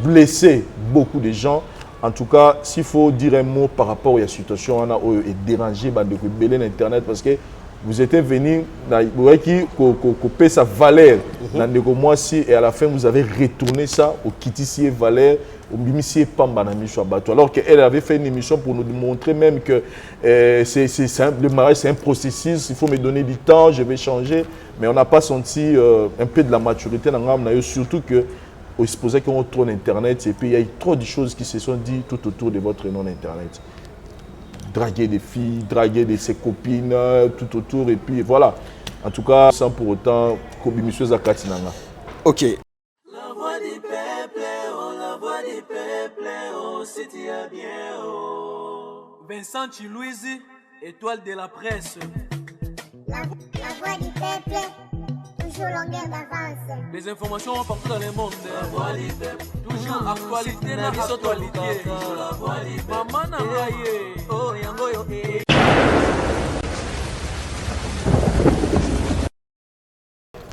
blessé beaucoup de gens. En tout cas, s'il faut dire un mot par rapport à la situation, on a dérangé de l'Internet parce que vous êtes venu, vous voyez qui paie sa valeur dans le mois et à la fin vous avez retourné ça au Kitty valeur, au Bimisi Pamba Bateau. Alors qu'elle avait fait une émission pour nous montrer même que le mariage c'est un processus, il faut me donner du temps, je vais changer. Mais on n'a pas senti un peu de la maturité dans l'âme, surtout que on se posait qu'on tourne Internet et puis il y a eu trop de choses qui se sont dites tout autour de votre nom Internet. Draguer des filles, draguer de ses copines, tout autour et puis voilà. En tout cas, sans pour autant Kobi Monsieur Zakatinanga. Ok. La voix du peuple, oh, la voix du peuple, oh, si tu as bien, oh. Vincent Chilouizi, étoile de la presse. La voix du peuple, toujours longueur d'avance. Les informations partout dans le monde. La voix du peuple, toujours actualité na actualité. La voix du peuple, maman nangaye, oh yangoyo eh.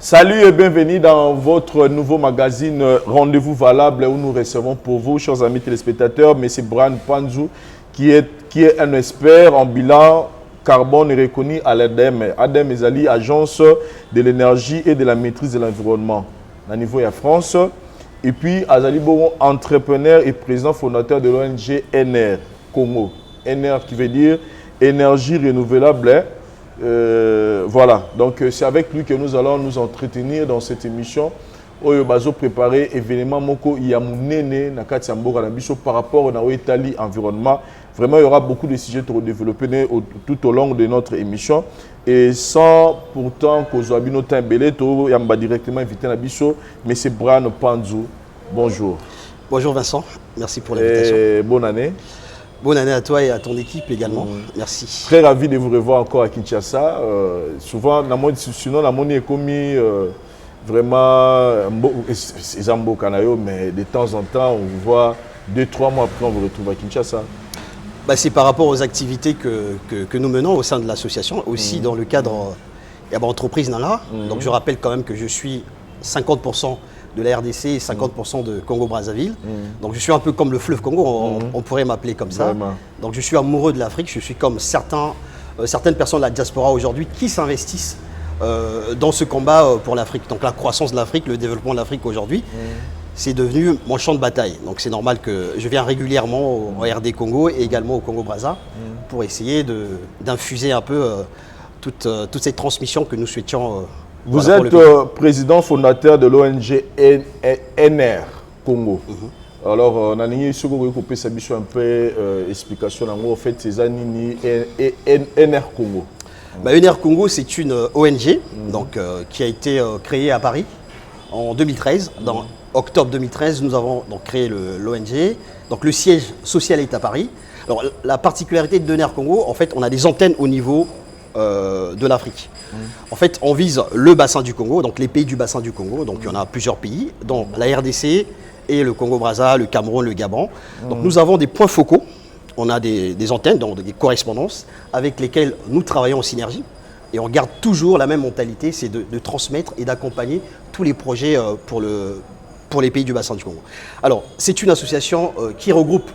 Salut et bienvenue dans votre nouveau magazine Rendez-vous valable où nous recevons pour vous, chers amis téléspectateurs, M. Brian Panzou qui est un expert en bilan carbone reconnu à l'ADEME. ADEME est l'agence de l'énergie et de la maîtrise de l'environnement au niveau de la France. Et puis, Azali Boron, entrepreneur et président fondateur de l'ONG NR Congo. NR qui veut dire énergie renouvelable. Voilà, donc c'est avec lui que nous allons nous entretenir dans cette émission. Oyo bazo préparer événement moko yamunene na kati ya mboka na biso par rapport na Italie environnement. Vraiment il y aura beaucoup de sujets à développer tout au long de notre émission et sans pourtant kozwa bino tembele to yamba directement invité na biso monsieur Brian Panzou. Bonjour. Bonjour Vincent, merci pour l'invitation. Bonne année. Bonne année à toi et à ton équipe également. Merci. Très ravi de vous revoir encore à Kinshasa. Souvent, sinon, la monnaie est commis vraiment, mais de temps en temps, on vous voit 2-3 mois après, on vous retrouve à Kinshasa. Bah, c'est par rapport aux activités que nous menons au sein de l'association, aussi dans le cadre entreprise Nala. Donc je rappelle quand même que je suis 50% de la RDC et 50% de Congo-Brazzaville. Donc je suis un peu comme le fleuve Congo, on pourrait m'appeler comme ça. Vraiment. Donc je suis amoureux de l'Afrique, je suis comme certaines personnes de la diaspora aujourd'hui qui s'investissent dans ce combat pour l'Afrique. Donc la croissance de l'Afrique, le développement de l'Afrique aujourd'hui, c'est devenu mon champ de bataille. Donc c'est normal que je viens régulièrement au RD Congo et également au Congo-Brazza pour essayer d'infuser un peu toute cette transmission que nous souhaitions. Vous êtes président fondateur de l'ONG NR Congo. Alors, on a un peu explication en fait ces années NR Congo. NR Congo, c'est une ONG donc, qui a été créée à Paris en 2013. Dans octobre 2013, nous avons donc créé l'ONG. Donc le siège social est à Paris. Alors la particularité de NR Congo, en fait, on a des antennes au niveau de l'Afrique. En fait, on vise le bassin du Congo, donc les pays du bassin du Congo. Donc il y en a plusieurs pays, dont la RDC et le Congo-Brazza, le Cameroun, le Gabon. Donc nous avons des points focaux. On a des antennes, donc des correspondances avec lesquelles nous travaillons en synergie. Et on garde toujours la même mentalité, c'est de transmettre et d'accompagner tous les projets pour les pays du bassin du Congo. Alors, c'est une association qui regroupe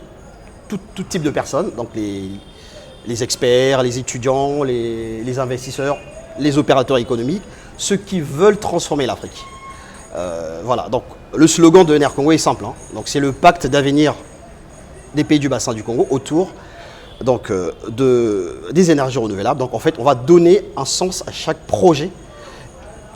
tout type de personnes, donc les experts, les étudiants, les investisseurs, les opérateurs économiques, ceux qui veulent transformer l'Afrique. Voilà, donc le slogan de NR Congo est simple, donc c'est le pacte d'avenir des pays du bassin du Congo autour donc, des énergies renouvelables. Donc en fait, on va donner un sens à chaque projet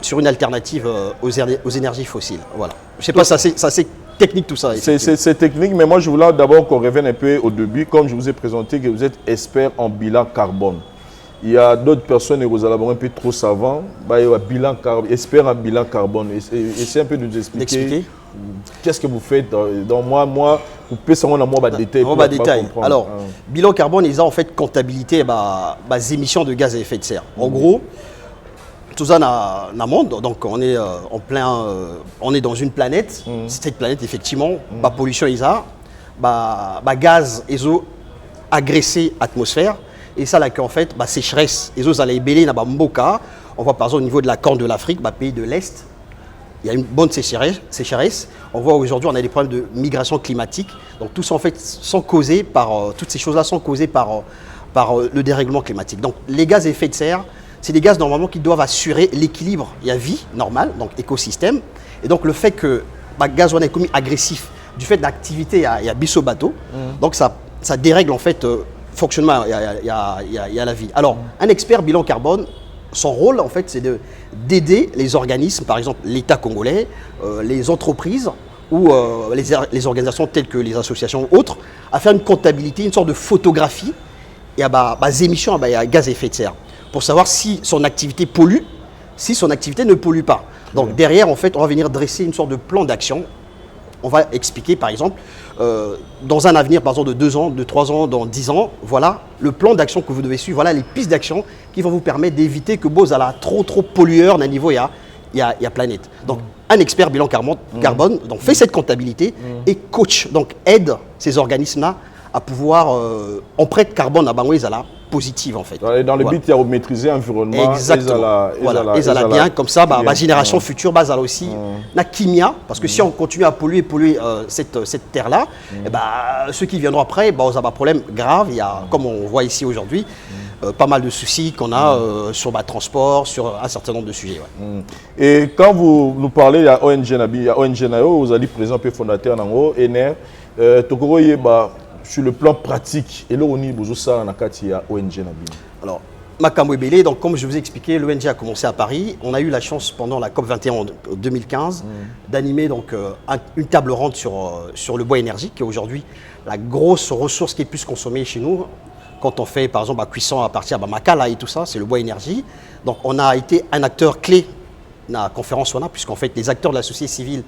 sur une alternative aux énergies fossiles. Voilà. Je sais pas, c'est assez technique tout ça. C'est technique, mais moi je voulais d'abord qu'on revienne un peu au début, comme je vous ai présenté que vous êtes expert en bilan carbone. Il y a d'autres personnes, vous allez avoir un peu trop savants, expert en bilan carbone. Essayez un peu de nous expliquer qu'est-ce que vous faites. Donc moi, vous pouvez savoir moi des détails. Alors, bilan carbone, ils ont en fait comptabilité les émissions de gaz à effet de serre. En gros, tout ça dans le monde, donc on est on est dans une planète. Cette planète, effectivement, pollution, gaz, agressé atmosphère. Et ça, là, en fait, sécheresse, les eaux allaient belé, on voit par exemple au niveau de la Corne de l'Afrique, pays de l'Est, il y a une bonne sécheresse. On voit aujourd'hui, on a des problèmes de migration climatique. Donc tout ça, en fait, toutes ces choses-là sont causées par le dérèglement climatique. Donc les gaz à effet de serre, c'est des gaz normalement qui doivent assurer l'équilibre. Il y a vie normale, donc écosystème. Et donc le fait que gaz est commis agressif, du fait d'activité, il y a bisso bateau. Donc ça dérègle en fait fonctionnement, il y a la vie. Alors un expert bilan carbone, son rôle, en fait, c'est d'aider les organismes, par exemple l'État congolais, les entreprises ou les organisations telles que les associations ou autres, à faire une comptabilité, une sorte de photographie et à émissions à gaz à effet de serre, pour savoir si son activité pollue, si son activité ne pollue pas. Donc derrière, en fait, on va venir dresser une sorte de plan d'action. On va expliquer, par exemple, dans un avenir, par exemple, de 2 ans, de 3 ans, dans 10 ans, voilà le plan d'action que vous devez suivre, voilà les pistes d'action qui vont vous permettre d'éviter que vous allez trop pollueur d'un niveau, il y a planète. Donc, un expert bilan carbone donc, fait cette comptabilité et coach, donc aide ces organismes-là à pouvoir empreinte carbone à Bangouezala positive en fait. Dans le but, il y a de maîtriser l'environnement. Exactement. Et ça bien, comme ça, ma génération future, ça aussi, la kimia, parce que si on continue à polluer cette terre-là, ceux qui viendront après, on a un problème grave. Il y a, comme on voit ici aujourd'hui, pas mal de soucis qu'on a sur le transport, sur un certain nombre de sujets. Ouais. Et quand vous nous parlez, il y a ONG Nabi, il y a ONG Nayo, vous allez président et fondateur Nango, ENER, Tokoro Yeba. Sur le plan pratique, et là on y a ONG Nabi. Alors, Makambo Ebele, donc comme je vous ai expliqué, l'ONG a commencé à Paris. On a eu la chance pendant la COP 21 en 2015 d'animer donc une table ronde sur le bois énergie, qui est aujourd'hui la grosse ressource qui est plus consommée chez nous. Quand on fait par exemple la cuisson à partir de Makala et tout ça, c'est le bois énergie. Donc on a été un acteur clé dans la conférence ONA, puisqu'en fait les acteurs de la société civile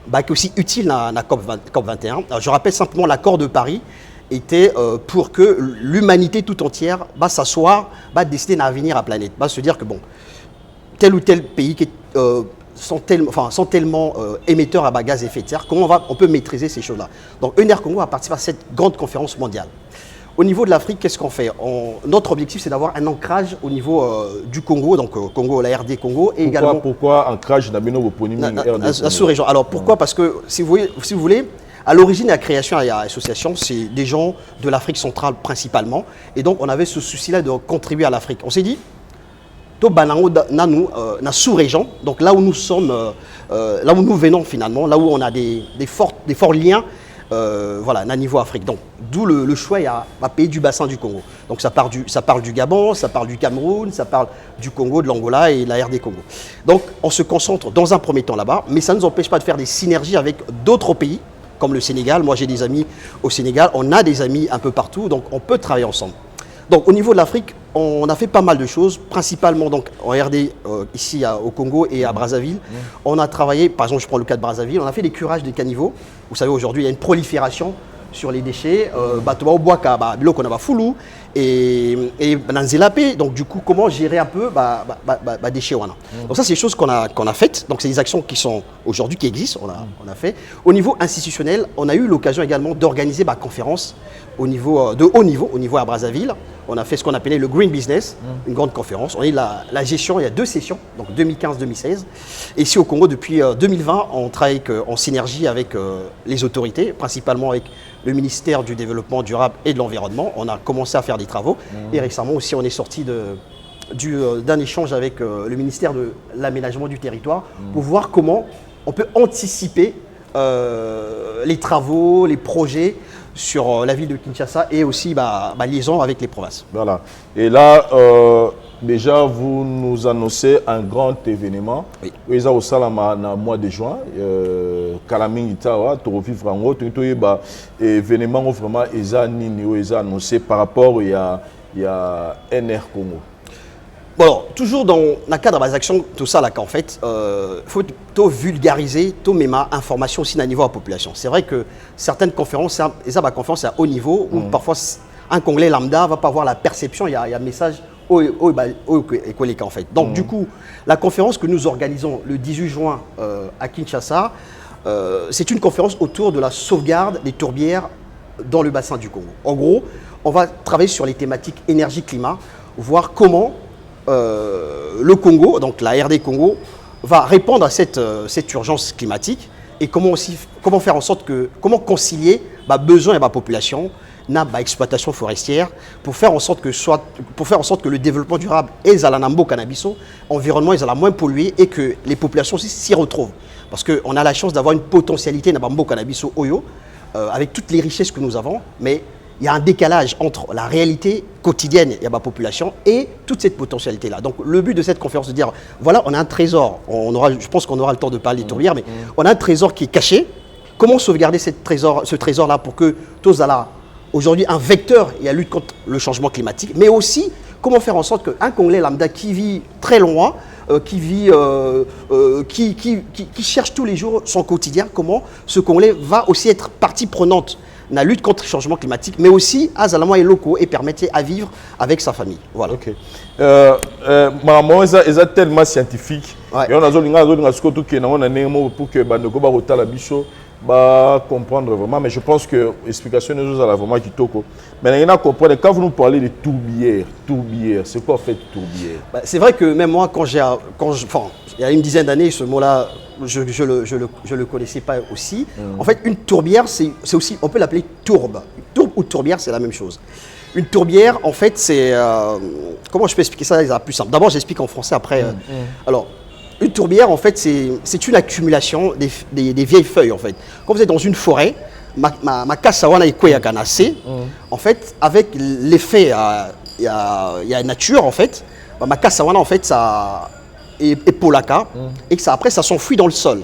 qui est aussi utile dans la COP 21. Alors, je rappelle simplement l'accord de Paris était pour que l'humanité tout entière s'asseoir, décider d'un avenir à la planète. Se dire que bon, tel ou tel pays qui sont tellement émetteurs à gaz à effet de serre, comment on peut maîtriser ces choses-là. Donc ENER Congo a participé à cette grande conférence mondiale. Au niveau de l'Afrique, qu'est-ce qu'on fait? Notre objectif, c'est d'avoir un ancrage au niveau du Congo, donc Congo, la RD Congo, et également... Pourquoi ancrage dans la sous-région? Alors pourquoi? Parce que si vous voulez, à l'origine de la création de l'association, c'est des gens de l'Afrique centrale principalement. Et donc, on avait ce souci-là de contribuer à l'Afrique. On s'est dit, na sous-région, donc là où nous sommes, là où nous venons finalement, là où on a des forts liens, à niveau Afrique. Donc, d'où le choix à pays du bassin du Congo. Donc, ça parle du Gabon, ça parle du Cameroun, ça parle du Congo, de l'Angola et de la RD Congo. Donc, on se concentre dans un premier temps là-bas, mais ça ne nous empêche pas de faire des synergies avec d'autres pays, comme le Sénégal. Moi, j'ai des amis au Sénégal, on a des amis un peu partout, donc on peut travailler ensemble. Donc, au niveau de l'Afrique, on a fait pas mal de choses, principalement donc, en RD, ici au Congo et à Brazzaville. On a travaillé, par exemple, je prends le cas de Brazzaville, on a fait des curages des caniveaux. Vous savez, aujourd'hui, il y a une prolifération sur les déchets. Au bois, qu'on a foulou et Nanzelapé. Donc, du coup, comment gérer un peu déchets. Donc, ça, c'est des choses qu'on a faites. Donc, c'est des actions qui sont aujourd'hui, qui existent. On a fait. Au niveau institutionnel, on a eu l'occasion également d'organiser des conférences de haut niveau, au niveau à Brazzaville. On a fait ce qu'on appelait le Green Business, une grande conférence. On a eu la gestion, il y a 2 sessions, donc 2015-2016. Et ici au Congo, depuis 2020, on travaille en synergie avec les autorités, principalement avec le ministère du Développement durable et de l'Environnement. On a commencé à faire des travaux. Et récemment aussi, on est sorti d'un échange avec le ministère de l'Aménagement du Territoire pour voir comment on peut anticiper les travaux, les projets sur la ville de Kinshasa et aussi liaison avec les provinces. Voilà. Et là, déjà, vous nous annoncez un grand événement. Oui. Ils ont au mois de juin. Kalaming Itawa, tu revivre en haut. Tu as événement vraiment ils ont annoncé par rapport il y a NR Congo. Bon, alors, toujours dans le cadre des actions, tout ça, là, qu'en fait, faut tout vulgariser, tout même information aussi à niveau de la population. C'est vrai que certaines conférences, et ça, conférence à haut niveau, où parfois un Congolais lambda ne va pas avoir la perception, il y a un message en fait. Donc, du coup, la conférence que nous organisons le 18 juin à Kinshasa, c'est une conférence autour de la sauvegarde des tourbières dans le bassin du Congo. En gros, on va travailler sur les thématiques énergie-climat, voir comment le Congo, donc la RD Congo, va répondre à cette urgence climatique et comment faire en sorte comment concilier besoin de la population, exploitation forestière pour faire en sorte que le développement durable est à l'anambo cannabis, environnement est à la moins pollué et que les populations aussi s'y retrouvent. Parce qu'on a la chance d'avoir une potentialité dans le cannabis Oyo, avec toutes les richesses que nous avons, mais il y a un décalage entre la réalité quotidienne de la population et toute cette potentialité-là. Donc le but de cette conférence, c'est de dire, voilà, on a un trésor, je pense qu'on aura le temps de parler des tourbières, mais on a un trésor qui est caché. Comment sauvegarder ce trésor-là pour que tous allons aujourd'hui un vecteur et la lutte contre le changement climatique, mais aussi comment faire en sorte qu'un Congolais lambda qui vit très loin, qui cherche tous les jours son quotidien, comment ce Congolais va aussi être partie prenante dans la lutte contre le changement climatique, mais aussi à Zalama et locaux et permettre à vivre avec sa famille. Voilà. Ok. Maman, c'est tellement scientifique. Et on a pour que comprendre vraiment, mais je pense que l'explication est vraiment qui toque. Mais quand vous nous parlez de tourbières, c'est quoi en fait tourbière? C'est vrai que même moi, il y a une dizaine d'années, ce mot-là, je le connaissais pas aussi. En fait, une tourbière, c'est aussi, on peut l'appeler tourbe. Tourbe ou tourbière, c'est la même chose. Une tourbière, en fait, c'est... comment je peux expliquer ça? C'est plus simple. D'abord, j'explique en français, après... Alors, une tourbière, en fait, c'est une accumulation des vieilles feuilles, en fait. Quand vous êtes dans une forêt, ma kassawana est ganasé. En fait, avec l'effet, il y a nature, en fait. Ma kassawana, en fait, ça est polaka. Et que après, ça s'enfuit dans le sol.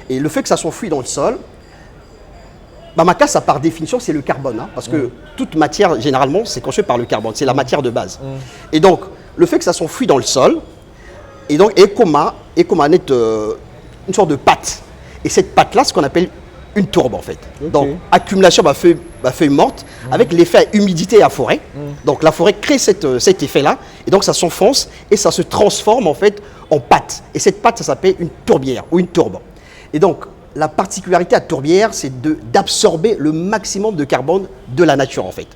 Et le fait que ça s'enfuit dans le sol, ma casse, par définition, c'est le carbone. Hein, parce que toute matière, généralement, c'est construit par le carbone. C'est la matière de base. Et donc, le fait que ça s'enfuit dans le sol, et donc, une sorte de pâte. Et cette pâte-là, ce qu'on appelle une tourbe, en fait. Okay. Donc, accumulation de feuilles mortes, avec l'effet humidité à forêt. Donc, la forêt crée cet effet-là. Et donc, ça s'enfonce et ça se transforme, en fait, en pâte. Et cette pâte, ça s'appelle une tourbière ou une tourbe. Et donc, la particularité à tourbière, c'est d'absorber le maximum de carbone de la nature, en fait.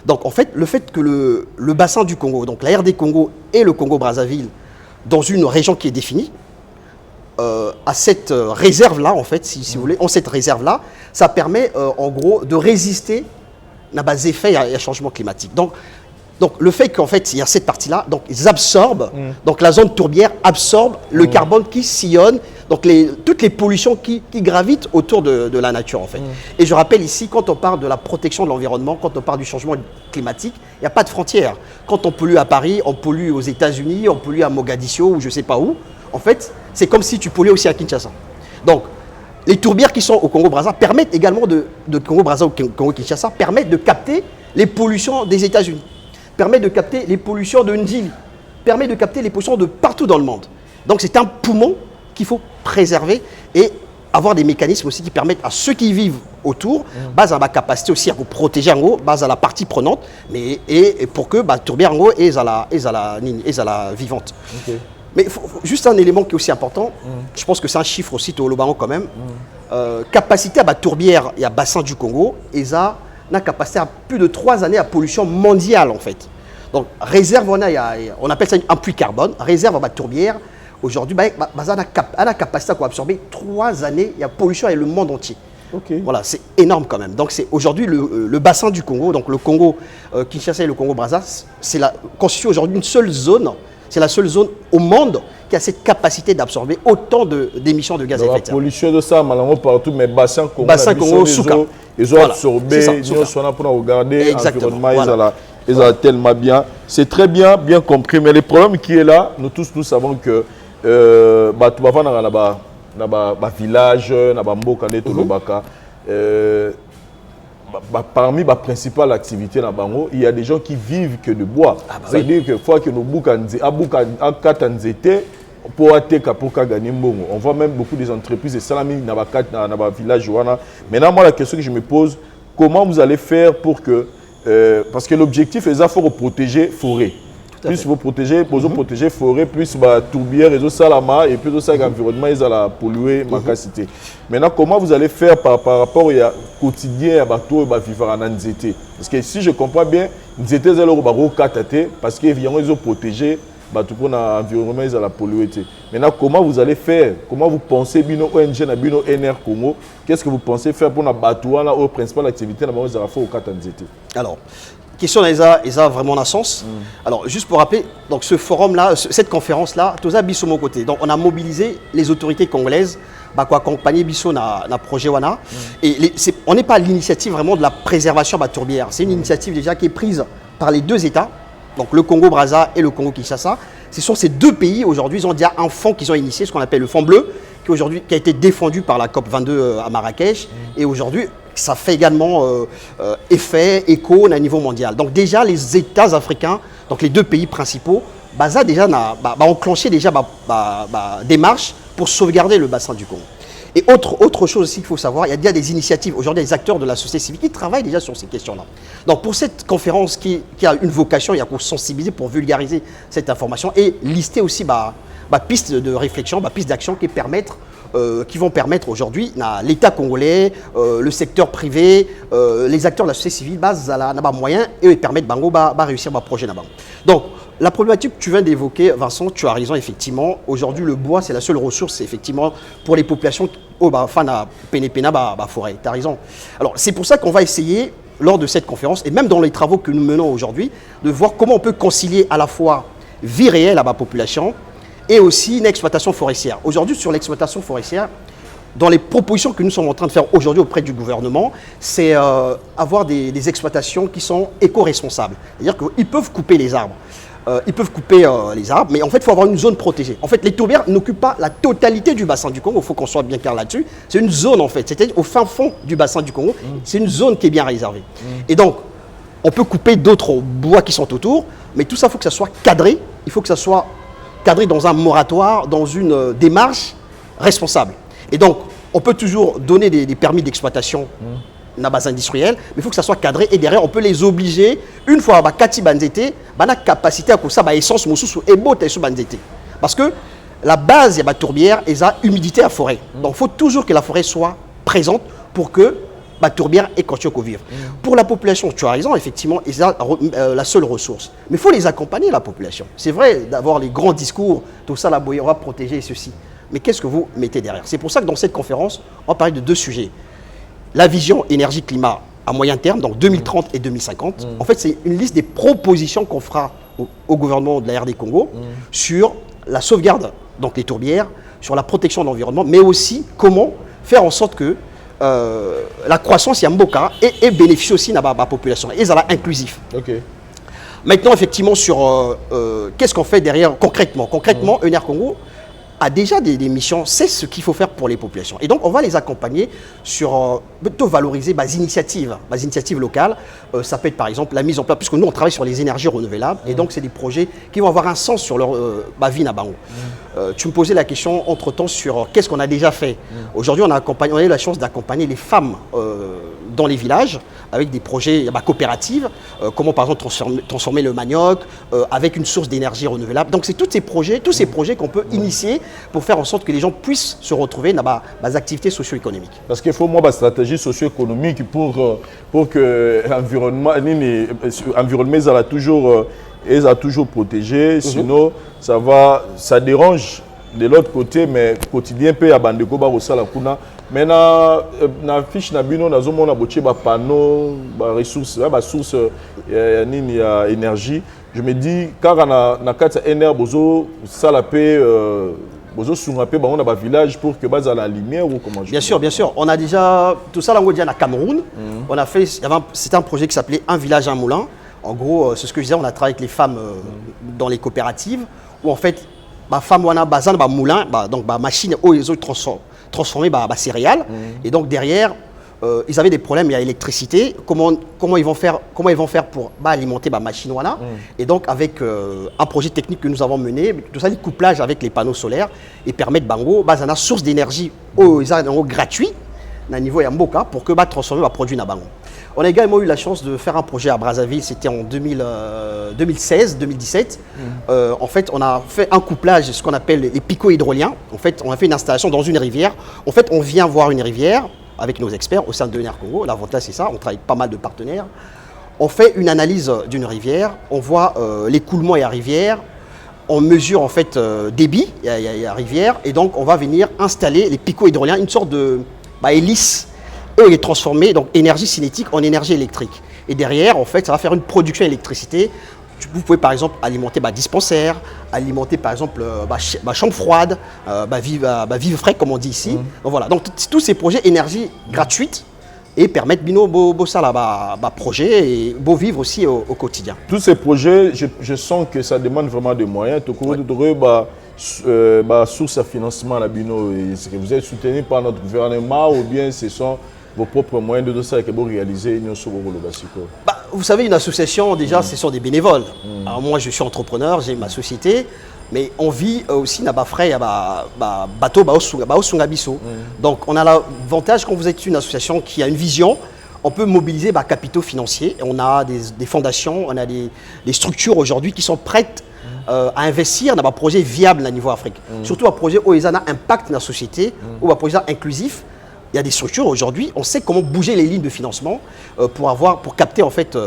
Donc, en fait, le fait que le bassin du Congo, donc la RD Congo et le Congo-Brazzaville, dans une région qui est définie, à cette réserve-là, en fait, si vous voulez, en cette réserve-là, ça permet, en gros, de résister à bas effets et à changement climatique. Donc, le fait qu'en fait, il y a cette partie-là, donc ils absorbent, donc la zone tourbière absorbe le carbone qui sillonne, donc toutes les pollutions qui gravitent autour de la nature, en fait. Et je rappelle ici, quand on parle de la protection de l'environnement, quand on parle du changement climatique, il n'y a pas de frontières. Quand on pollue à Paris, on pollue aux États-Unis, on pollue à Mogadiscio ou je ne sais pas où, en fait, c'est comme si tu polluais aussi à Kinshasa. Donc, les tourbières qui sont au Congo-Brazza permettent également de Congo-Brazza au Congo-Kinshasa, permettent de capter les pollutions des États-Unis, permettent de capter les pollutions de Ndjili, permettent de capter les pollutions de partout dans le monde. Donc, c'est un poumon qu'il faut préserver et avoir des mécanismes aussi qui permettent à ceux qui vivent autour, base à la capacité aussi à protéger en haut, base à la partie prenante, mais et pour que tourbière en haut est à la vivante. Okay. Mais juste un élément qui est aussi important, je pense que c'est un chiffre aussi au Lobaron quand même, capacité à tourbière et à bassin du Congo, et ça a capacité à plus de 3 années à pollution mondiale en fait. Donc réserve, on appelle ça un puits carbone, réserve à tourbière, aujourd'hui, elle a capacité à absorber 3 années, il y a pollution et le monde entier. Okay. Voilà, c'est énorme quand même. Donc c'est aujourd'hui le bassin du Congo, donc le Congo Kinshasa et le Congo Brazza, constitue aujourd'hui une seule zone. C'est la seule zone au monde qui a cette capacité d'absorber autant d'émissions de gaz à effet de serre. La pollution de ça, malheureusement partout, mais bassin Congo, Souka. Ils ont absorbé, ils ont pour regarder l'environnement, ils ont tellement bien. C'est très bien compris, mais le problème qui est là, nous tous nous savons que tu vas voir dans le village, dans le mboka, parmi les principales activités dans Bango, il y a des gens qui vivent que de bois. C'est-à-dire que fois que nous on voit même beaucoup des entreprises et salami dans le village. Maintenant, moi, la question que je me pose, comment vous allez faire pour que... parce que l'objectif est de protéger la forêt. Plus vous protéger, protéger forêt, plus tourbière, et salama, et plus l'environnement, ils allont polluer ma capacité. Maintenant, comment vous allez faire par rapport au quotidien à vivre en Nzete? Parce que si je comprends bien, Nzete, parce qu'ils ont protégé pour l'environnement, ils la polluer. Maintenant, comment vous allez faire? Comment vous pensez, bino ONG, na bino NR Congo, qu'est-ce que vous pensez faire pour la bateau, la principale activité, na bateau, au Katanzete? Alors, question ESA vraiment un sens. Alors, juste pour rappeler, donc ce forum-là, cette conférence-là, tout ça, biso mon côté. Donc, on a mobilisé les autorités congolaises pour accompagner biso dans le projet WANA. Et on n'est pas à l'initiative vraiment de la préservation de la tourbière. C'est une initiative déjà qui est prise par les deux États, donc le Congo-Brazza et le Congo-Kinshasa. Ce sont ces deux pays, aujourd'hui, ils ont déjà un fonds qu'ils ont initié, ce qu'on appelle le fonds bleu, qui a été défendu par la COP22 à Marrakech. Et aujourd'hui, ça fait également écho à niveau mondial. Donc déjà, les États africains, donc les deux pays principaux, ça déjà enclenché déjà démarche pour sauvegarder le bassin du Congo. Et autre chose aussi qu'il faut savoir, il y a déjà des initiatives, aujourd'hui des acteurs de la société civile qui travaillent déjà sur ces questions-là. Donc pour cette conférence qui a une vocation, il y a pour sensibiliser, pour vulgariser cette information et lister aussi pistes de réflexion, pistes d'action qui vont permettre aujourd'hui l'État congolais, le secteur privé, les acteurs de la société civile, moyens et permettre de réussir le projet. Donc la problématique que tu viens d'évoquer, Vincent, tu as raison, effectivement. Aujourd'hui, le bois, c'est la seule ressource, effectivement, pour les populations forêt. Tu as raison. Alors, c'est pour ça qu'on va essayer, lors de cette conférence, et même dans les travaux que nous menons aujourd'hui, de voir comment on peut concilier à la fois vie réelle à la population et aussi une exploitation forestière. Aujourd'hui, sur l'exploitation forestière, dans les propositions que nous sommes en train de faire aujourd'hui auprès du gouvernement, c'est avoir des exploitations qui sont éco-responsables. C'est-à-dire qu'ils peuvent couper les arbres. Mais en fait, il faut avoir une zone protégée. En fait, les tourbières n'occupent pas la totalité du bassin du Congo, il faut qu'on soit bien clair là-dessus. C'est une zone, en fait, c'est-à-dire au fin fond du bassin du Congo, c'est une zone qui est bien réservée. Et donc, on peut couper d'autres bois qui sont autour, mais tout ça, il faut que ça soit cadré, il faut que ça soit cadré dans un moratoire, dans une démarche responsable. Et donc, on peut toujours donner des permis d'exploitation dans la base industrielle, mais il faut que ça soit cadré et derrière, on peut les obliger, une fois à Kati Banzete, la capacité à que ça, essence, et Banzete. Parce que la base, il y a tourbière et ça, humidité à forêt. Donc, il faut toujours que la forêt soit présente pour que la tourbière ait continué à vivre. Pour la population, tu as raison, effectivement, c'est la seule ressource. Mais il faut les accompagner, la population. C'est vrai d'avoir les grands discours, tout ça, la on va protéger ceci. Mais qu'est-ce que vous mettez derrière? C'est pour ça que dans cette conférence, on va parler de deux sujets. La vision énergie-climat à moyen terme, donc 2030 et 2050. En fait, c'est une liste des propositions qu'on fera au gouvernement de la RD Congo sur la sauvegarde, donc les tourbières, sur la protection de l'environnement, mais aussi comment faire en sorte que la croissance Yamboka et bénéficie aussi à la population. Et ça va inclusif. Okay. Maintenant, effectivement, sur qu'est-ce qu'on fait derrière concrètement. Concrètement, ENR Congo a déjà des missions, c'est ce qu'il faut faire pour les populations. Et donc, on va les accompagner sur plutôt valoriser les initiatives locales. Ça peut être, par exemple, la mise en place, puisque nous, on travaille sur les énergies renouvelables, et donc, c'est des projets qui vont avoir un sens sur leur vie à Bango. Tu me posais la question, entre-temps, sur qu'est-ce qu'on a déjà fait. Aujourd'hui, on a eu la chance d'accompagner les femmes dans les villages, avec des projets coopératifs, comment, par exemple, transformer le manioc, avec une source d'énergie renouvelable. Donc, c'est tous ces projets qu'on peut initier pour faire en sorte que les gens puissent se retrouver dans les activités socio-économiques. Parce qu'il faut une stratégie socio-économique pour que l'environnement soit toujours protégé, sinon ça dérange de l'autre côté, mais quotidien peut abandonner la kuna. Mais na fiche na bino na zomo na boche ba panneau ba ressources ba source ya énergie. Je me dis car na kata NR bozo sala pe bozo sunga pe ba on a ba village pour que base à la lumière ou comment. Bien sûr. On a déjà tout ça là on dit à Cameroun. On a fait c'était un projet qui s'appelait Un village un moulin. En gros, c'est ce que je disais, on a travaillé avec les femmes dans les coopératives où en fait ma femme wana bazan ba moulin donc ba machine où ils ont transformé céréales et donc derrière ils avaient des problèmes, il y a l'électricité, comment ils vont faire pour alimenter ma machine wana et donc avec un projet technique que nous avons mené, tout ça le couplage avec les panneaux solaires et permettre bango une source d'énergie gratuit à niveau Yamboka pour que transformer produit na bango. On a également eu la chance de faire un projet à Brazzaville, c'était en 2016-2017. En fait, on a fait un couplage, ce qu'on appelle les picots hydroliens. En fait, on a fait une installation dans une rivière. En fait, on vient voir une rivière avec nos experts au sein de ENR Congo. L'avantage, c'est ça, on travaille avec pas mal de partenaires. On fait une analyse d'une rivière, on voit l'écoulement et la rivière. on mesure en fait débit, il y a rivière, et donc on va venir installer les picots hydroliens, une sorte de hélice, et les transformer donc énergie cinétique en énergie électrique. Et derrière, en fait, ça va faire une production d'électricité. Vous pouvez par exemple alimenter dispensaire, alimenter par exemple chambre froide, vivre frais comme on dit ici. Donc voilà, donc tous ces projets énergie gratuite et permettre bino beau ça là projet et beau vivre aussi au quotidien. Tous ces projets, je sens que ça demande vraiment des moyens. Source à financement la bino, est-ce que vous êtes soutenu par notre gouvernement ou bien ce sont vos propres moyens de ça que vous réalisez? Vous savez, une association, déjà, ce sont des bénévoles. Alors moi, je suis entrepreneur, j'ai ma société, mais on vit aussi dans frais, bateau, biso. Donc, on a l'avantage, quand vous êtes une association qui a une vision, on peut mobiliser capitaux financiers. On a des fondations, on a des structures aujourd'hui qui sont prêtes à investir dans des projets viables à niveau Afrique. Surtout un projet où ils ont un impact dans la société, ou un projet inclusif. Il y a des structures aujourd'hui, on sait comment bouger les lignes de financement pour capter en fait,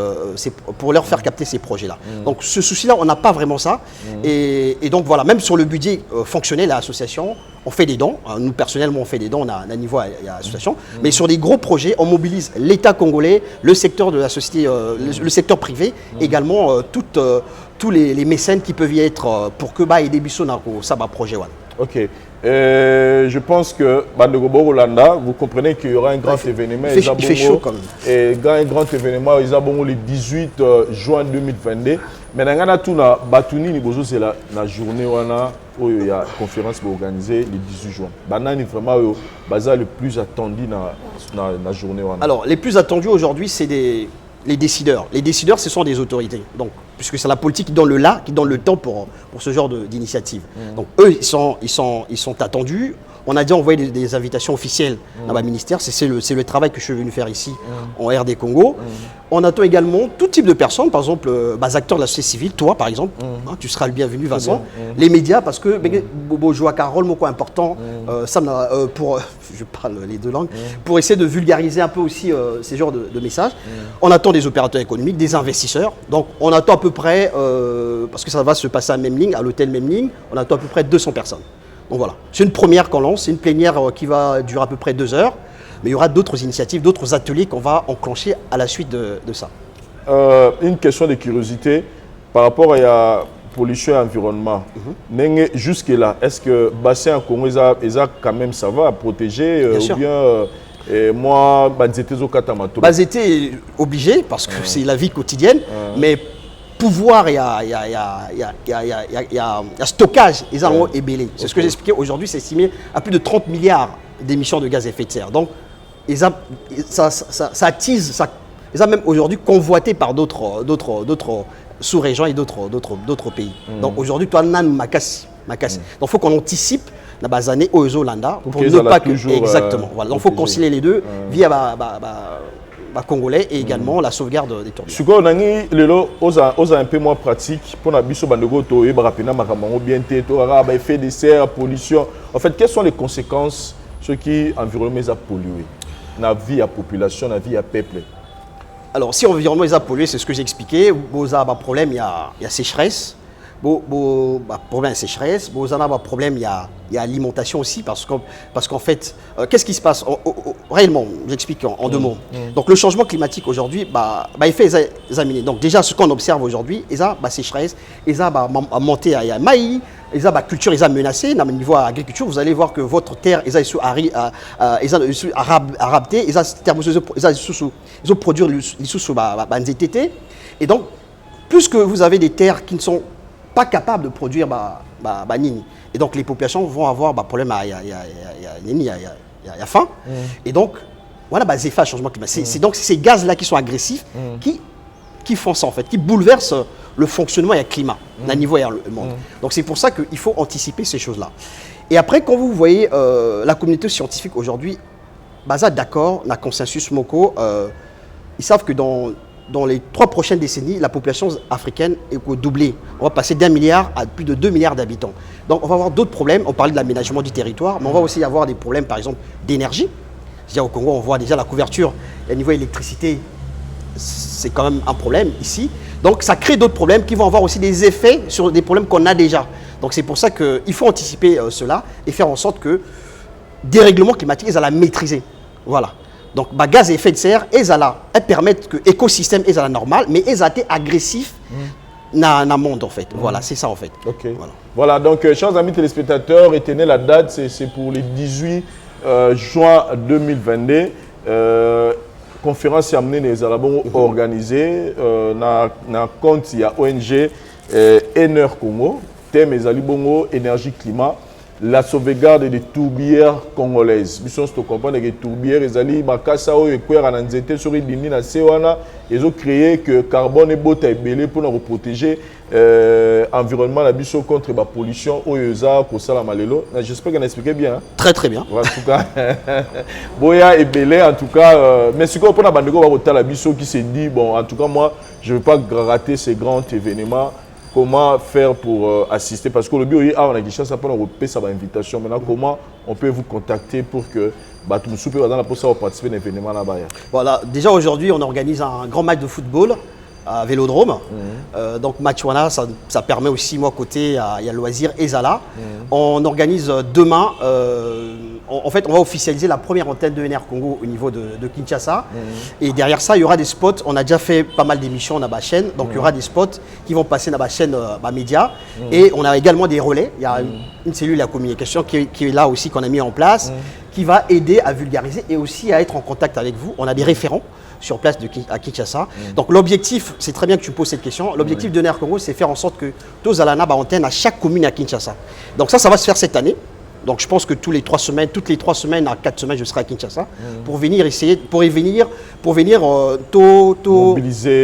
pour leur faire capter ces projets-là. Donc ce souci-là, on n'a pas vraiment ça. Et donc voilà, même sur le budget fonctionnel à l'association, on fait des dons. Nous personnellement, on fait des dons, on a un niveau à l'association. Mais sur des gros projets, on mobilise l'État congolais, le secteur de la société, le secteur privé, également tous les mécènes qui peuvent y être pour que aider Bisso dans ça projet. Ok. Je pense que Bandegobo Rolanda, vous comprenez qu'il y aura un grand événement. Il fait chaud quand même. Et un grand événement, ils ont le 18 juin 2022. Mais dans le tout, c'est la journée où il y a une conférence organisée le 18 juin. C'est vraiment le plus attendu dans la journée. Alors, les plus attendus aujourd'hui, c'est les décideurs. Les décideurs, ce sont des autorités. Donc, puisque c'est la politique qui donne qui donne le temps pour ce genre d'initiative. Donc, eux, ils sont attendus. On a déjà envoyé des invitations officielles dans le ministère. C'est le travail que je suis venu faire ici en RD Congo. On attend également tout type de personnes, par exemple, les acteurs de la société civile, toi par exemple, tu seras le bienvenu, Vincent. Les médias, parce que Bobo joue un rôle beaucoup important, je parle les deux langues, pour essayer de vulgariser un peu aussi ces genres de messages. On attend des opérateurs économiques, des investisseurs. Donc on attend à peu près, parce que ça va se passer à Memling, à l'hôtel Memling, on attend à peu près 200 personnes. Donc voilà, c'est une première qu'on lance, c'est une plénière qui va durer à peu près 2 heures, mais il y aura d'autres initiatives, d'autres ateliers qu'on va enclencher à la suite de ça. Une question de curiosité par rapport à la pollution et l'environnement. Jusque-là, est-ce que le bassin en Congo, quand même, ça va protéger ou bien moi, c'était obligé parce que c'est la vie quotidienne, mais pouvoir, il y a stockage, ils ont ébélé. C'est ce que j'expliquais aujourd'hui, c'est estimé à plus de 30 milliards d'émissions de gaz à effet de serre. Donc, ça attise, ils ont même aujourd'hui convoité par d'autres sous-régions et d'autres pays. Donc aujourd'hui, toi, nan makasi. Donc il faut qu'on anticipe dans les années aux Hollanda pour ne pas que exactement. Voilà. Donc il faut concilier les deux via Congolais et également la sauvegarde des tourbières. Ce qu'on a dit, un peu moins pratique pour la biso bandego to e barapena makambo bien té to ara effet de serre, pollution. En fait, quelles sont les conséquences ce qui environnement a pollué la vie à population, la vie à peuple? Alors si l'environnement est pollué, c'est ce que j'ai expliqué. Problème, il y a sécheresse. Problème sécheresse, problème, il y a alimentation aussi, parce qu'en fait, qu'est-ce qui se passe réellement? J'explique en 2 mots. Donc le changement climatique aujourd'hui, il fait examiner. Donc déjà, ce qu'on observe aujourd'hui, il y a sécheresse, il y a monter à maïs, il y a culture, il y a menacée. Au niveau agriculture, vous allez voir que votre terre, ils ont arabté, ils ont produit les sous NZTT. Et donc, plus que vous avez des terres qui ne sont pas capable de produire nini. Et donc les populations vont avoir problème, il y a faim. Et donc, voilà, c'est fait changement climatique. C'est donc ces gaz-là qui sont agressifs qui font ça en fait, qui bouleversent le fonctionnement et le climat, à niveau et le monde. Donc c'est pour ça qu'il faut anticiper ces choses-là. Et après, quand vous voyez la communauté scientifique aujourd'hui, d'accord, la consensus MOCO, ils savent que dans les 3 prochaines décennies, la population africaine est doublée. On va passer d'1 milliard à plus de 2 milliards d'habitants. Donc on va avoir d'autres problèmes. On parlait de l'aménagement du territoire, mais on va aussi avoir des problèmes, par exemple, d'énergie. C'est-à-dire au Congo, on voit déjà la couverture, au niveau électricité, c'est quand même un problème ici. Donc ça crée d'autres problèmes qui vont avoir aussi des effets sur des problèmes qu'on a déjà. Donc c'est pour ça qu'il faut anticiper cela et faire en sorte que des règlements climatiques, ils allaient maîtriser. Voilà. Donc, gaz à effet de serre, ils permettent que l'écosystème est normal, mais ils été agressifs dans le monde, en fait. Voilà, c'est ça, en fait. Ok. Voilà, donc, chers amis téléspectateurs, retenez la date, c'est pour le 18 juin 2022. Conférence amenée les Arabes organisée. Dans le compte, il y a ONG Ener Congo, thème les Alibongo, énergie, climat. La sauvegarde des tourbières congolaises. Nous sommes comprendre que les tourbières, les alliés, Makassa, ou Ekwer, Ananzete, sur les lignes, ils ont créé que carbone et botte est belé pour nous protéger l'environnement, la biso contre la pollution, ou Yosa, pour ça, la Malélo. J'espère qu'on a expliqué bien. Hein? Très, très bien. En tout cas, Boya et belé, en tout cas, mais ce qu'on peut avoir la biso qui s'est dit, bon, en tout cas, moi, je ne veux pas rater ces grands événements. Comment faire pour assister? Parce que le bureau est en Kinshasa, ça peut nous repérer sa invitation. Maintenant, comment on peut vous contacter pour que nous soupez dans la poste à participer à l'événement là-bas? Voilà, déjà aujourd'hui, on organise un grand match de football à Vélodrome. Donc, match Wana, ça permet aussi, moi, côté, il y a Loisir et Zala. On organise demain, en fait, on va officialiser la première antenne de NR Congo au niveau de Kinshasa. Et derrière ça, il y aura des spots. On a déjà fait pas mal d'émissions dans ma chaîne. Donc, il y aura des spots qui vont passer dans ma chaîne média. Et on a également des relais. Il y a une cellule à communication qui est là aussi, qu'on a mis en place, qui va aider à vulgariser et aussi à être en contact avec vous. On a des référents sur place à Kinshasa. Donc l'objectif, c'est très bien que tu poses cette question, l'objectif de NR Congo, c'est faire en sorte que tous Alana antenne à chaque commune à Kinshasa. Donc ça va se faire cette année. Donc je pense que toutes les 3 semaines à 4 semaines, je serai à Kinshasa pour venir essayer, pour venir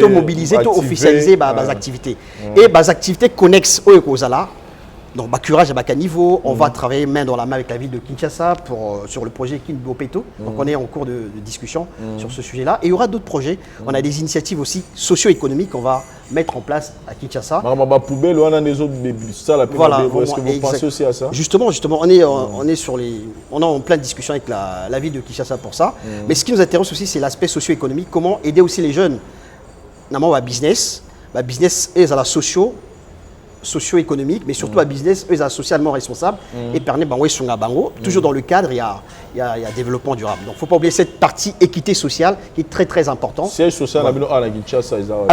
mobiliser, officialiser les activités. Et les activités connexes aux Ala. Donc, curage à niveau, on va travailler main dans la main avec la ville de Kinshasa sur le projet Kinbopeto. Donc, on est en cours de discussion sur ce sujet-là. Et il y aura d'autres projets. On a des initiatives aussi socio-économiques qu'on va mettre en place à Kinshasa. Voilà, est-ce que vous pensez aussi à ça? Justement, on est en pleine discussion avec la ville de Kinshasa pour ça. Mais ce qui nous intéresse aussi, c'est l'aspect socio-économique. Comment aider aussi les jeunes dans le business. Le business est à la socio-économique, mais surtout à business, eux, sont socialement responsables et permet toujours dans le cadre, il y a développement durable. Donc, il ne faut pas oublier cette partie équité sociale qui est très très importante. Siège social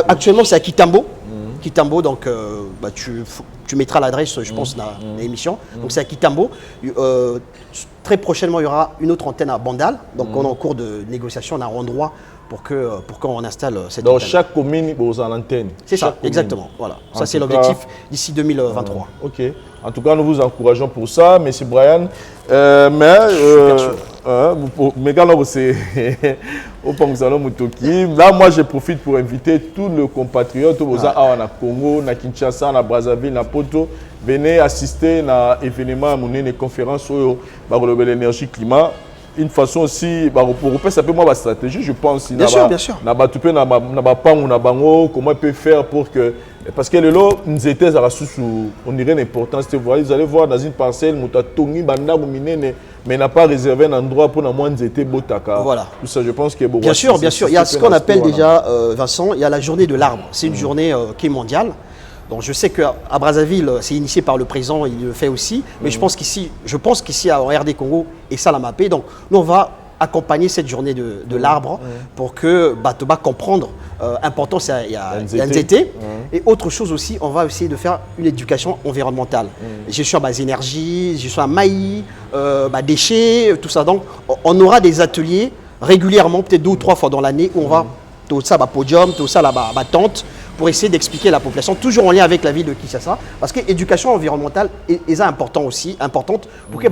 actuellement, c'est à Kitambo. Kitambo, donc tu mettras l'adresse, je pense, dans l'émission. Donc, c'est à Kitambo. Très prochainement, il y aura une autre antenne à Bandal. Donc, on est en cours de négociation, on a un endroit pour qu'on installe cette dans antenne. Chaque commune, vous avez l'antenne. C'est ça, exactement. Voilà. Ça, c'est l'objectif d'ici 2023. Ok. En tout cas, nous vous encourageons pour ça, M. Brian. Là, moi, je profite pour inviter tous les compatriotes au Congo, à Kinshasa, à Brazzaville, à Poto. Venez assister à l'événement, à une conférence sur l'énergie climat. Une façon aussi, pour ça peut moi la stratégie, je pense. Bien sûr, bien sûr. Comment il peut faire pour que. Parce que le lot, nous étions on dirait l'importance. Vous allez voir dans une parcelle, mais n'a pas réservé un endroit pour nous étions Botaka. Voilà. Tout ça, je pense qu'il y a beaucoup. Bien sûr, bien sûr. Il y a ce qu'on appelle déjà, Vincent, il y a la journée de l'arbre. C'est une journée qui est mondiale. Donc je sais qu'à Brazzaville, c'est initié par le président, il le fait aussi. Mais je pense qu'ici à RD Congo, et ça l'a mappé. Donc nous, on va accompagner cette journée de l'arbre pour que Batoba comprendre l'importance il y a NZT. Et autre chose aussi, on va essayer de faire une éducation environnementale. Gestion des énergies, gestion à maïs, déchets, tout ça. Donc on aura des ateliers régulièrement, peut-être 2 ou 3 fois dans l'année, où on va tout ça, podium, tout ça, tente, pour essayer d'expliquer à la population, toujours en lien avec la ville de Kinshasa, parce que l'éducation environnementale est importante pour que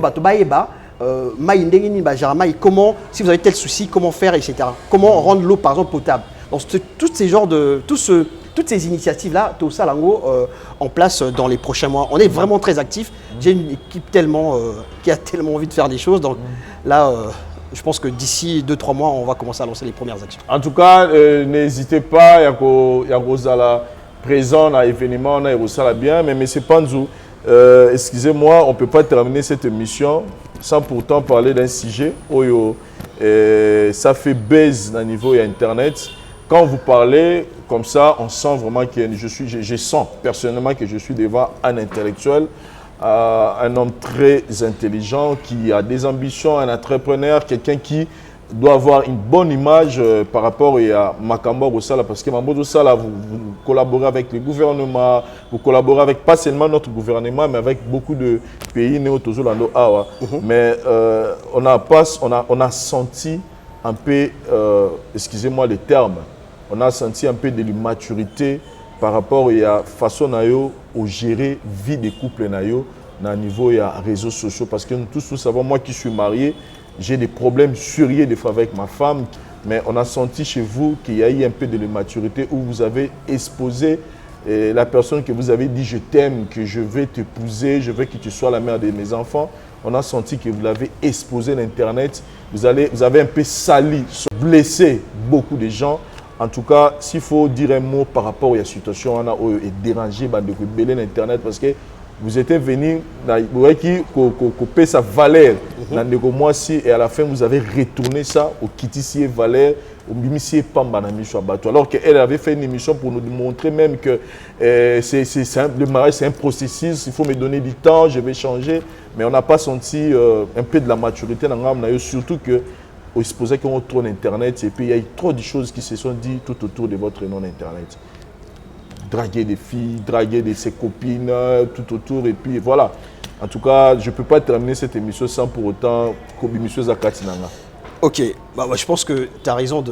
comment, si vous avez tel souci, comment faire, etc. Comment rendre l'eau, par exemple, potable. Donc, toutes ces initiatives-là, tout ça, en place dans les prochains mois. On est vraiment très actifs. J'ai une équipe qui a tellement envie de faire des choses. Donc là, je pense que d'ici 2-3 mois, on va commencer à lancer les premières actions. En tout cas, n'hésitez pas, il y a présent à l'événement, on a bien, mais M. Panzou, excusez-moi, on ne peut pas terminer cette émission sans pourtant parler d'un sujet. Ça fait buzz au niveau Internet. quand vous parlez comme ça, on sent vraiment que je sens personnellement que je suis devant un intellectuel, un homme très intelligent qui a des ambitions, un entrepreneur, quelqu'un qui doit avoir une bonne image par rapport à Makambo Osala, parce que Makambo Osala, vous collaborez avec le gouvernement, vous collaborez avec pas seulement notre gouvernement, mais avec beaucoup de pays néo-tozolando awa. Mais on a senti un peu, excusez-moi les termes, on a senti un peu de l'immaturité par rapport à la façon de gérer la vie des couples au niveau des réseaux sociaux. Parce que nous tous nous savons, moi qui suis marié, j'ai des problèmes sérieux des fois avec ma femme, mais on a senti chez vous qu'il y a eu un peu de l'immaturité où vous avez exposé la personne que vous avez dit je t'aime, que je vais t'épouser, je veux que tu sois la mère de mes enfants. On a senti que vous l'avez exposé sur l'Internet, vous avez un peu sali, blessé beaucoup de gens. En tout cas, s'il faut dire un mot par rapport à la situation, on a dérangé de l'Internet parce que vous êtes venu, vous voyez qui paie sa valeur dans le mois et à la fin vous avez retourné ça au Kitisi valeur, au Bimisi Pamba na mission bateau. Alors qu'elle avait fait une émission pour nous montrer même que le mariage c'est un processus, il faut me donner du temps, je vais changer. Mais on n'a pas senti un peu de la maturité dans l'âme, surtout que on se posait qu'on tourne Internet et puis il y a eu trop de choses qui se sont dites tout autour de votre nom Internet. Draguer des filles, draguer de ses copines, tout autour, et puis voilà. En tout cas, je ne peux pas terminer cette émission sans pour autant l'émission Zakatinanga. Ok, je pense que tu as raison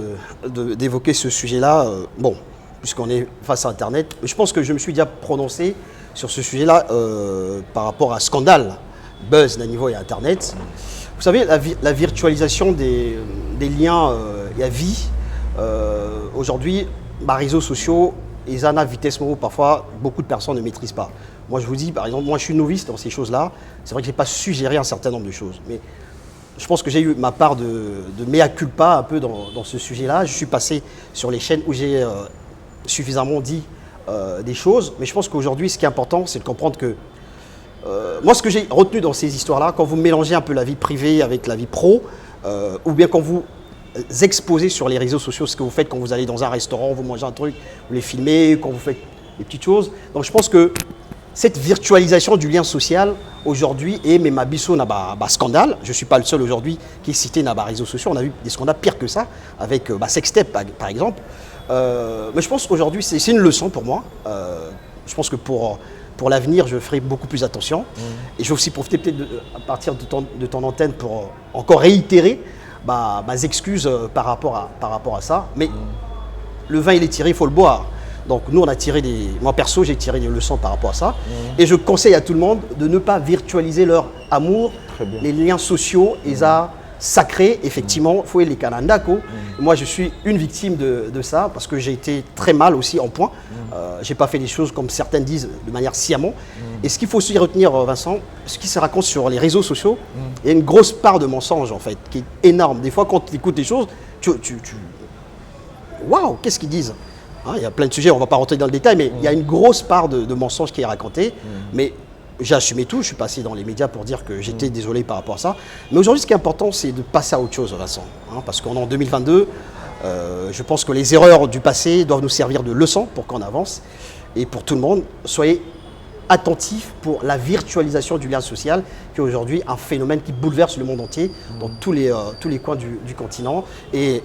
d'évoquer ce sujet-là. Bon, puisqu'on est face à Internet, je pense que je me suis déjà prononcé sur ce sujet-là par rapport à un scandale, buzz d'un niveau et Internet. Vous savez, la virtualisation des liens et à vie, aujourd'hui, réseaux sociaux, ils ont à vitesse où parfois beaucoup de personnes ne maîtrisent pas. Moi je vous dis, par exemple, moi je suis novice dans ces choses-là. C'est vrai que je n'ai pas su gérer un certain nombre de choses. Mais je pense que j'ai eu ma part de mea culpa un peu dans ce sujet-là. Je suis passé sur les chaînes où j'ai suffisamment dit des choses. Mais je pense qu'aujourd'hui, ce qui est important, c'est de comprendre que moi, ce que j'ai retenu dans ces histoires-là, quand vous mélangez un peu la vie privée avec la vie pro, ou bien quand vous exposez sur les réseaux sociaux ce que vous faites quand vous allez dans un restaurant, vous mangez un truc, vous les filmez, quand vous faites des petites choses. Donc je pense que cette virtualisation du lien social aujourd'hui est même abisso na scandale. Je ne suis pas le seul aujourd'hui qui est cité dans les réseaux sociaux. On a eu des scandales pires que ça avec Sextep par exemple. Mais je pense qu'aujourd'hui c'est une leçon pour moi. Je pense que pour l'avenir, je ferai beaucoup plus attention. Et je vais aussi profiter peut-être à partir de ton antenne pour encore réitérer mes excuses par rapport à ça. Mais le vin, il est tiré, il faut le boire. Donc nous, on a tiré moi perso, j'ai tiré des leçons par rapport à ça. Et je conseille à tout le monde de ne pas virtualiser leur amour, les liens sociaux, ils ont sacrés, effectivement, il faut les canandako. Moi, je suis une victime de ça parce que j'ai été très mal aussi en point. Je n'ai pas fait les choses comme certaines disent de manière sciemment. Et ce qu'il faut aussi retenir, Vincent, ce qui se raconte sur les réseaux sociaux, il y a une grosse part de mensonge en fait, qui est énorme. Des fois, quand tu écoutes les choses, waouh, qu'est-ce qu'ils disent? Il y a plein de sujets, on ne va pas rentrer dans le détail, mais il y a une grosse part de mensonge qui est racontée. Mais j'ai assumé tout, je suis passé dans les médias pour dire que j'étais désolé par rapport à ça. Mais aujourd'hui, ce qui est important, c'est de passer à autre chose, Vincent. Parce qu'on est en 2022, je pense que les erreurs du passé doivent nous servir de leçon pour qu'on avance. Et pour tout le monde, soyez attentifs pour la virtualisation du lien social, qui est aujourd'hui un phénomène qui bouleverse le monde entier, dans tous les coins du continent et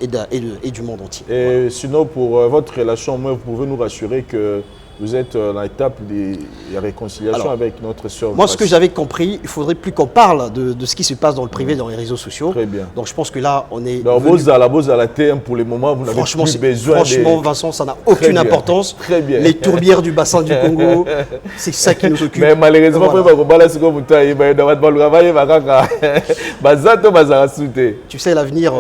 du monde entier. Et voilà. Sinon, pour votre relation, vous pouvez nous rassurer que vous êtes dans l'étape de réconciliation avec notre sœur. Moi, ce que j'avais compris, il ne faudrait plus qu'on parle de ce qui se passe dans le privé, dans les réseaux sociaux. Très bien. Donc je pense que là, on est... Donc, à la terre, pour le moment, vous n'avez plus besoin Franchement, Vincent, ça n'a aucune importance. Très bien. Les tourbières du bassin du Congo, c'est ça qui nous occupe. Mais malheureusement, tu sais, l'avenir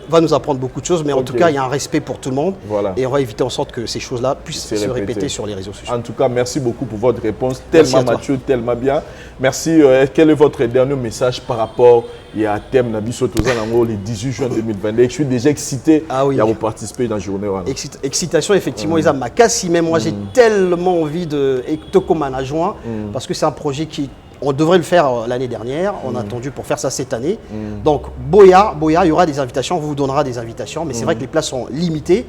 va nous apprendre beaucoup de choses, mais en tout cas, il y a un respect pour tout le monde. Voilà. Et on va éviter en sorte que ces choses-là puissent se répéter sur les réseaux sociaux. En tout cas, merci beaucoup pour votre réponse, tellement mature, tellement bien. Merci. Quel est votre dernier message par rapport à thème Nabiso Tozan le 18 juin 2022? Je suis déjà excité à vous participer dans la journée. Excitation, effectivement, ils ont ma casse. Même moi, j'ai tellement envie de Tokomana juin parce que c'est un projet qui On devrait le faire l'année dernière, on a attendu pour faire ça cette année. Donc Boya, il y aura des invitations, on vous donnera des invitations, mais c'est vrai que les places sont limitées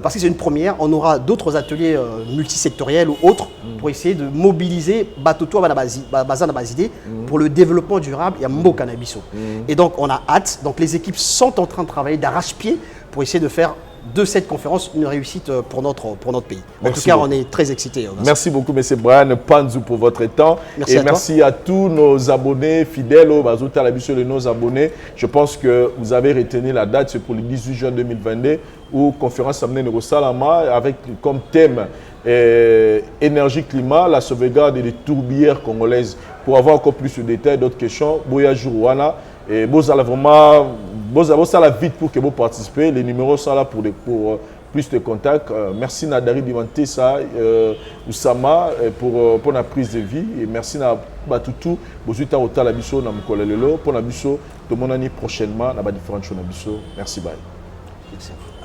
parce que c'est une première. On aura d'autres ateliers multisectoriels ou autres pour essayer de mobiliser Batoto Bazana Bazidé pour le développement durable et à Mbo Cannabiso. Et donc on a hâte, donc les équipes sont en train de travailler d'arrache-pied pour essayer de faire de cette conférence une réussite pour notre pays. En tout cas, on est très excités. Merci beaucoup, M. Brian Panzou, pour votre temps. Merci et à merci à tous nos abonnés fidèles au Bazouta Labisso, nos abonnés. Je pense que vous avez retenu la date, c'est pour le 18 juin 2022, où conférence amenée Nero Salama avec comme thème énergie climat, la sauvegarde des tourbières congolaises. Pour avoir encore plus de détails, d'autres questions, Boya Jourouana. Et vous allez vraiment vite pour que vous participez. Les numéros sont là pour plus de contacts. Merci Nadari Divanté ça, Oussama pour la prise de vie. Et merci à Batutu, Bozuta Otala Bisso, Namukolelelo, pour la Bisso, de mon année prochainement, dans différentes choses. Merci, bye. Merci à vous.